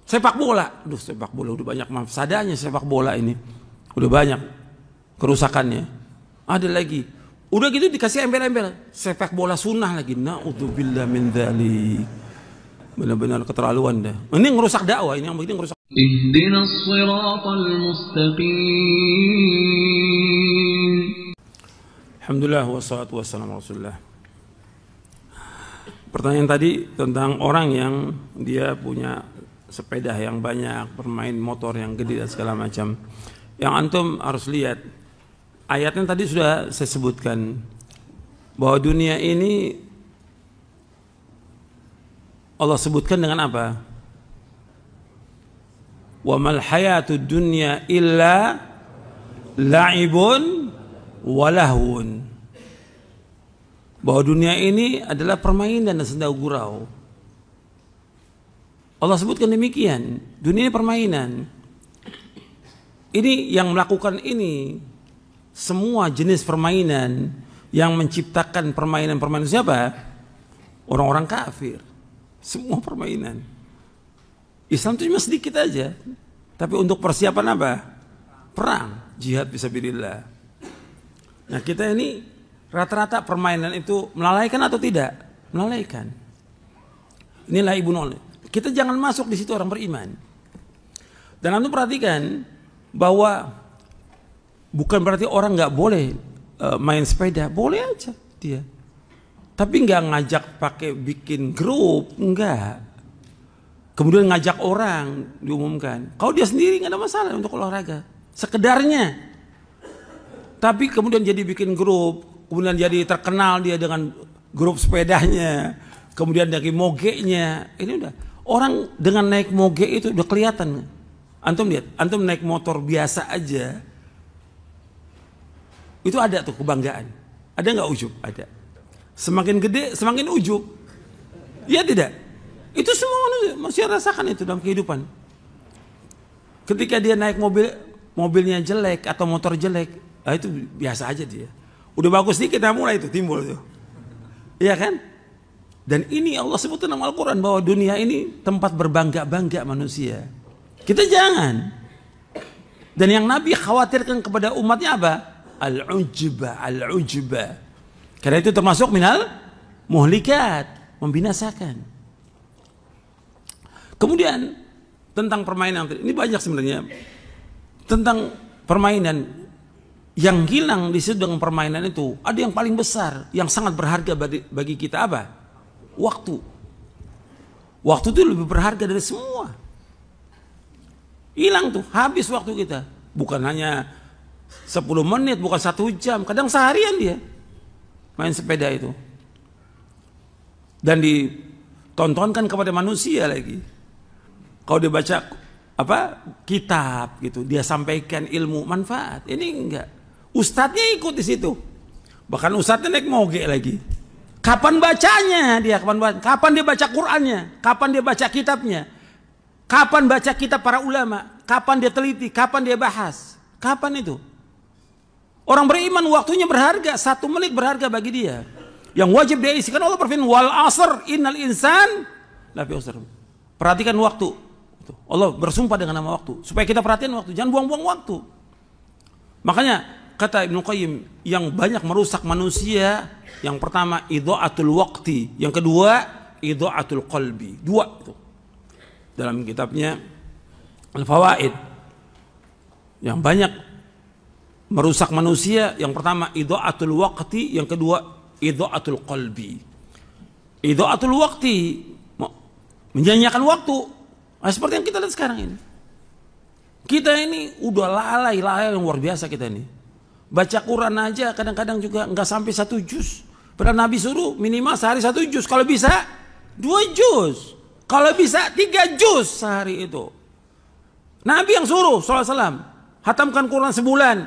Sepak bola, aduh sepak bola udah banyak mafsadanya sepak bola ini. Udah banyak kerusakannya. Ada lagi. Udah gitu dikasih embel-embel. Sepak bola sunnah lagi. Na'udzubillah min dzalik. Benar-benar keterlaluan dah. Ini ngerusak dakwah, ini yang begini ngerusak. Ihdinas siratal mustaqim. Alhamdulillah wassalatu wassalamu ala Rasulillah. Pertanyaan tadi tentang orang yang dia punya sepeda yang banyak, bermain motor yang gede dan segala macam. Yang antum harus lihat, ayatnya tadi sudah saya sebutkan bahwa dunia ini Allah sebutkan dengan apa? Wa mal hayatud dunya illa la'ibun wa lahwun. Bahwa dunia ini adalah permainan dan senda gurau. Allah sebutkan demikian, dunia ini permainan. Ini yang melakukan ini, semua jenis permainan yang menciptakan permainan-permainan siapa? Orang-orang kafir. Semua permainan. Islam itu cuma sedikit aja. Tapi untuk persiapan apa? Perang, jihad fisabilillah. Nah kita ini rata-rata permainan itu melalaikan atau tidak? Melalaikan. Inilah ibu nol. Kita jangan masuk di situ orang beriman. Dan antum perhatikan bahwa bukan berarti orang nggak boleh main sepeda, boleh aja dia. Tapi nggak ngajak pakai bikin grup, enggak. Kemudian ngajak orang diumumkan. Kalau dia sendiri nggak ada masalah untuk olahraga, sekedarnya. Tapi kemudian jadi bikin grup, kemudian jadi terkenal dia dengan grup sepedanya, kemudian dari mogeknya, ini udah. Orang dengan naik moge itu udah kelihatan. Antum lihat, antum naik motor biasa aja, itu ada tuh kebanggaan. Ada nggak ujub? Ada. Semakin gede, semakin ujub. Iya tidak? Itu semua manusia masih rasakan itu dalam kehidupan. Ketika dia naik mobil, mobilnya jelek atau motor jelek, itu biasa aja dia. Udah bagus nih kita mulai itu timbul tuh. Iya kan? Dan ini Allah sebut dalam Al-Quran bahwa dunia ini tempat berbangga-bangga manusia. Kita jangan. Dan yang Nabi khawatirkan kepada umatnya apa? Al-ujba, al-ujba. Karena itu termasuk minal muhlikat, membinasakan. Kemudian tentang permainan, ini banyak sebenarnya. Tentang permainan yang hilang di situ dengan permainan itu, ada yang paling besar, yang sangat berharga bagi kita apa? Waktu. Waktu itu lebih berharga dari semua. Hilang tuh, habis waktu kita. Bukan hanya 10 menit, bukan 1 jam, kadang seharian dia main sepeda itu. Dan ditontonkan kepada manusia lagi. Kalau dia baca apa kitab gitu, dia sampaikan ilmu manfaat. Ini enggak. Ustadznya ikut di situ. Bahkan ustadznya naik moge lagi. Kapan bacanya dia? Kapan dia baca Qur'annya? Kapan dia baca kitabnya? Kapan baca kitab para ulama? Kapan dia teliti? Kapan dia bahas? Kapan itu? Orang beriman waktunya berharga. 1 menit berharga bagi dia. Yang wajib dia isi. Kan Allah berfirman, wal asr innal insan lafi khusr. Perhatikan waktu. Allah bersumpah dengan nama waktu. Supaya kita perhatikan waktu. Jangan buang-buang waktu. Makanya kata Ibnu Qayyim, yang banyak merusak manusia, yang pertama idha'atul waqti, yang kedua idha'atul qalbi. 2 itu. Dalam kitabnya Al-Fawaid. Yang banyak merusak manusia, yang pertama idha'atul waqti, yang kedua idha'atul qalbi. Idha'atul waqti, menyanyiakan waktu. Nah, seperti yang kita lihat sekarang ini. Kita ini udah lalai yang luar biasa kita ini. Baca Quran aja kadang-kadang juga nggak sampai 1 juz. Padahal Nabi suruh minimal sehari 1 juz. Kalau bisa 2 juz. Kalau bisa 3 juz sehari itu. Nabi yang suruh SAW. Hatamkan Quran sebulan.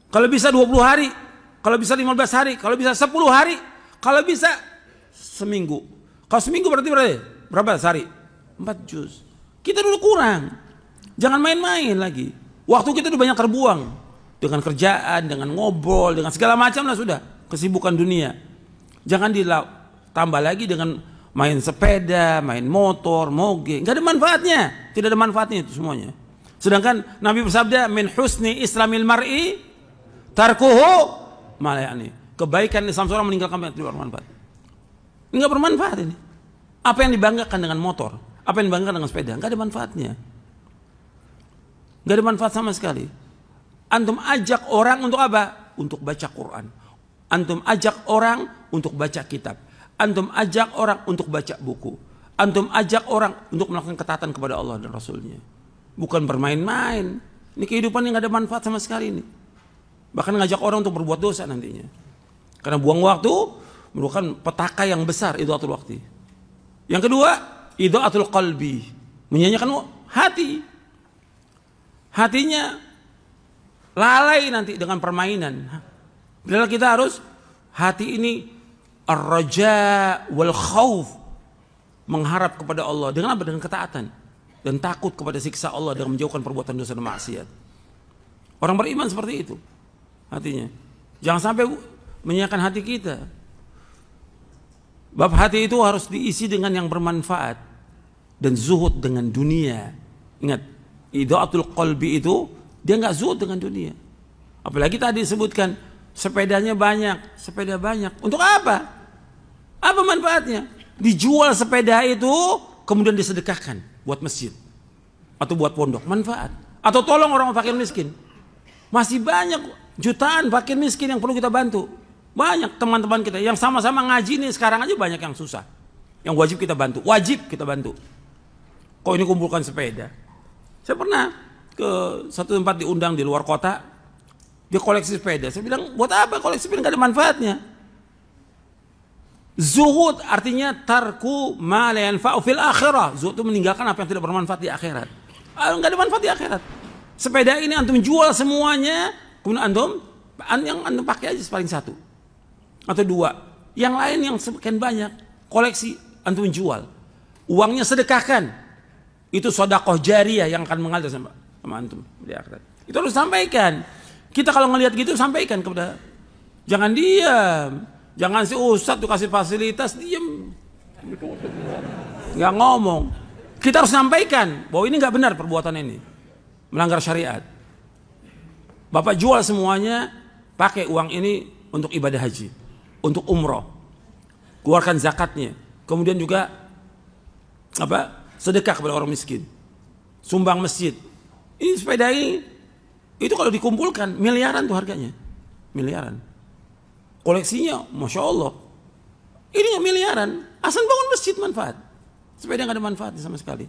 Kalau bisa 20 hari. Kalau bisa 15 hari. Kalau bisa 10 hari. Kalau bisa seminggu. Kalau seminggu berarti berapa sehari? 4 juz. Kita dulu kurang. Jangan main-main lagi. Waktu kita udah banyak terbuang. Dengan kerjaan, dengan ngobrol, dengan segala macam lah sudah. Kesibukan dunia. Jangan ditambah lagi dengan main sepeda, main motor, moge, nggak ada manfaatnya, tidak ada manfaatnya itu semuanya. Sedangkan Nabi bersabda, min husni islamil mar'i tarkuhu ma la ya'ni. Kebaikan Islam seorang meninggalkan yang tidak bermanfaat. Ini nggak bermanfaat ini. Apa yang dibanggakan dengan motor, apa yang dibanggakan dengan sepeda, nggak ada manfaatnya. Nggak ada manfaat sama sekali. Antum ajak orang untuk apa? Untuk baca Quran. Antum ajak orang untuk baca kitab. Antum ajak orang untuk baca buku. Antum ajak orang untuk melakukan ketaatan kepada Allah dan Rasulnya. Bukan bermain-main. Ini kehidupan yang nggak ada manfaat sama sekali ini. Bahkan ngajak orang untuk berbuat dosa nantinya. Karena buang waktu merupakan petaka yang besar, idaatul waktu. Yang kedua, idaatul qalbi, menyanyikan hati. Hatinya lalai nanti dengan permainan. Padahal kita harus hati ini ar-raja wal khauf, mengharap kepada Allah dengan apa? Dengan ketaatan dan takut kepada siksa Allah dengan menjauhkan perbuatan dosa dan maksiat. Orang beriman seperti itu hatinya. Jangan sampai menyiapkan hati kita. Bab hati itu harus diisi dengan yang bermanfaat dan zuhud dengan dunia. Ingat, idaatul qalbi itu dia nggak zuhud dengan dunia. Apalagi tadi disebutkan sepedanya banyak, sepeda banyak. Untuk apa? Apa manfaatnya? Dijual sepeda itu kemudian disedekahkan buat masjid atau buat pondok, manfaat. Atau tolong orang fakir miskin. Masih banyak jutaan fakir miskin yang perlu kita bantu. Banyak teman-teman kita yang sama-sama ngaji nih sekarang aja banyak yang susah. Yang wajib kita bantu, wajib kita bantu. Kok ini kumpulkan sepeda? Saya pernah ke satu tempat diundang di luar kota, dia koleksi sepeda. Saya bilang, buat apa koleksi sepeda, nggak ada manfaatnya. Zuhud artinya tarku ma la yanfa'u fil akhirah. Zuhud itu meninggalkan apa yang tidak bermanfaat di akhirat. Nggak ada manfaat di akhirat. Sepeda ini antum jual semuanya, kemudian yang antum pakai aja paling satu atau dua. Yang lain yang sekian banyak koleksi antum jual. Uangnya sedekahkan. Itu sedekah jariyah yang akan mengalir sama antum di akhirat. Itu harus sampaikan. Kita kalau ngelihat gitu sampaikan kepada, jangan diam, jangan si ustadz tuh kasih fasilitas diam, nggak ngomong. Kita harus sampaikan bahwa ini nggak benar perbuatan ini, melanggar syariat. Bapak jual semuanya, pakai uang ini untuk ibadah haji, untuk umroh, keluarkan zakatnya, kemudian juga sedekah kepada orang miskin, sumbang masjid. Ini sepeda ini itu kalau dikumpulkan miliaran tuh harganya, miliaran. Koleksinya, masya Allah, ini miliaran. Asal bangun masjid manfaat, sepeda nggak ada manfaatnya sama sekali.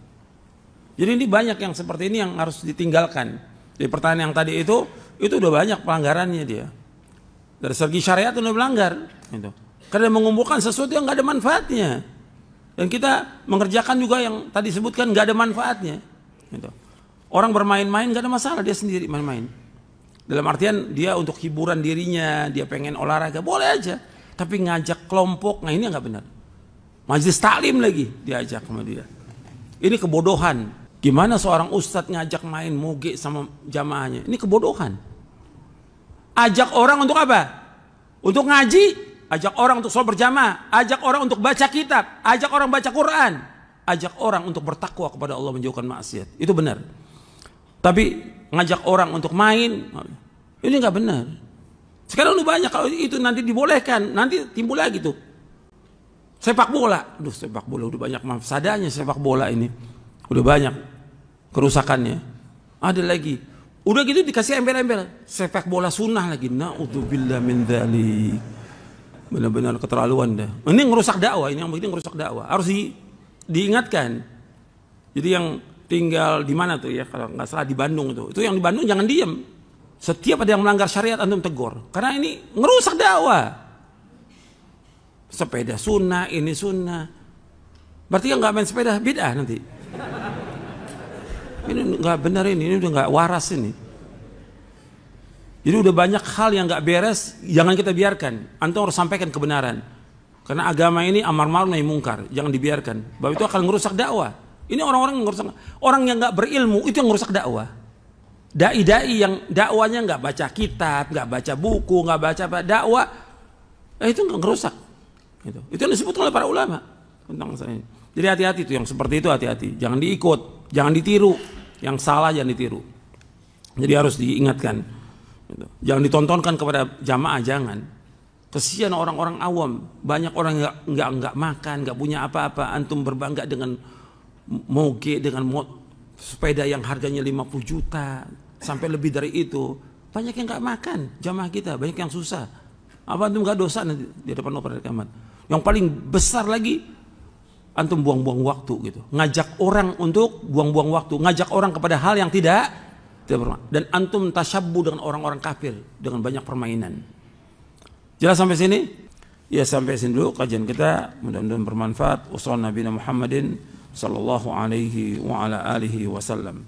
Jadi ini banyak yang seperti ini yang harus ditinggalkan. Jadi pertanyaan yang tadi itu udah banyak pelanggarannya dia. Dari segi syariat udah melanggar. Gitu. Karena mengumpulkan sesuatu yang nggak ada manfaatnya. Dan kita mengerjakan juga yang tadi sebutkan nggak ada manfaatnya. Gitu. Orang bermain-main nggak ada masalah, dia sendiri main-main. Dalam artian dia untuk hiburan dirinya, dia pengen olahraga, boleh aja. Tapi ngajak kelompok, nah ini nggak benar. Majelis taklim lagi diajak sama dia. Ini kebodohan. Gimana seorang ustadz ngajak main moge sama jamaahnya? Ini kebodohan. Ajak orang untuk apa? Untuk ngaji, ajak orang untuk sholat berjamaah, ajak orang untuk baca kitab, ajak orang baca Quran, ajak orang untuk bertakwa kepada Allah, menjauhkan maksiat. Itu benar. Tapi ngajak orang untuk main, ini nggak benar. Sekarang lu banyak, kalau itu nanti dibolehkan, nanti timbul lagi tuh sepak bola. Aduh, sepak bola udah banyak mafsadanya, sepak bola ini udah banyak kerusakannya. Ada lagi, udah gitu dikasih embel-embel sepak bola sunnah lagi. Na'udzubillah min dzalik. Benar-benar keterlaluan dah. Ini ngerusak dakwah, ini yang begini ngerusak dakwah. Harus diingatkan. Jadi yang tinggal di mana tuh ya, kalau nggak salah di Bandung itu yang di Bandung jangan diem. Setiap ada yang melanggar syariat antum tegur, karena ini ngerusak dakwah. Sepeda sunnah, ini sunnah, berarti yang nggak main sepeda bid'ah nanti. Ini nggak benar, ini udah nggak waras ini. Jadi udah banyak hal yang nggak beres, jangan kita biarkan. Antum harus sampaikan kebenaran, karena agama ini amar ma'ruf nahi mungkar, jangan dibiarkan. Bahwa itu akan ngerusak dakwah. Ini orang-orang yang ngerusak, orang yang nggak berilmu itu yang ngerusak dakwah. Dai-dai yang dakwanya nggak baca kitab, nggak baca buku, nggak baca apa dakwah, itu nggak ngerusak. Itu yang disebut oleh para ulama. tentang saya. Jadi hati-hati tuh yang seperti itu, hati-hati. Jangan diikut, jangan ditiru. Yang salah jangan ditiru. Jadi harus diingatkan. Jangan ditontonkan kepada jamaah, jangan. Kesian orang-orang awam. Banyak orang nggak makan, nggak punya apa-apa. Antum berbangga dengan moge, dengan sepeda yang harganya 50 juta sampai lebih dari itu. Banyak yang nggak makan, jamaah kita. Banyak yang susah. Apa antum nggak dosa nanti di depan Allah pada kiamat? Yang paling besar lagi, antum buang-buang waktu gitu. Ngajak orang untuk buang-buang waktu, ngajak orang kepada hal yang tidak bermanfaat. Dan antum tasyabbu dengan orang-orang kafir dengan banyak permainan. Jelas sampai sini? Ya sampai sini dulu kajian kita, mudah-mudahan bermanfaat. Wassallallahu Nabi Muhammadin sallallahu alaihi wa ala alihi wasallam.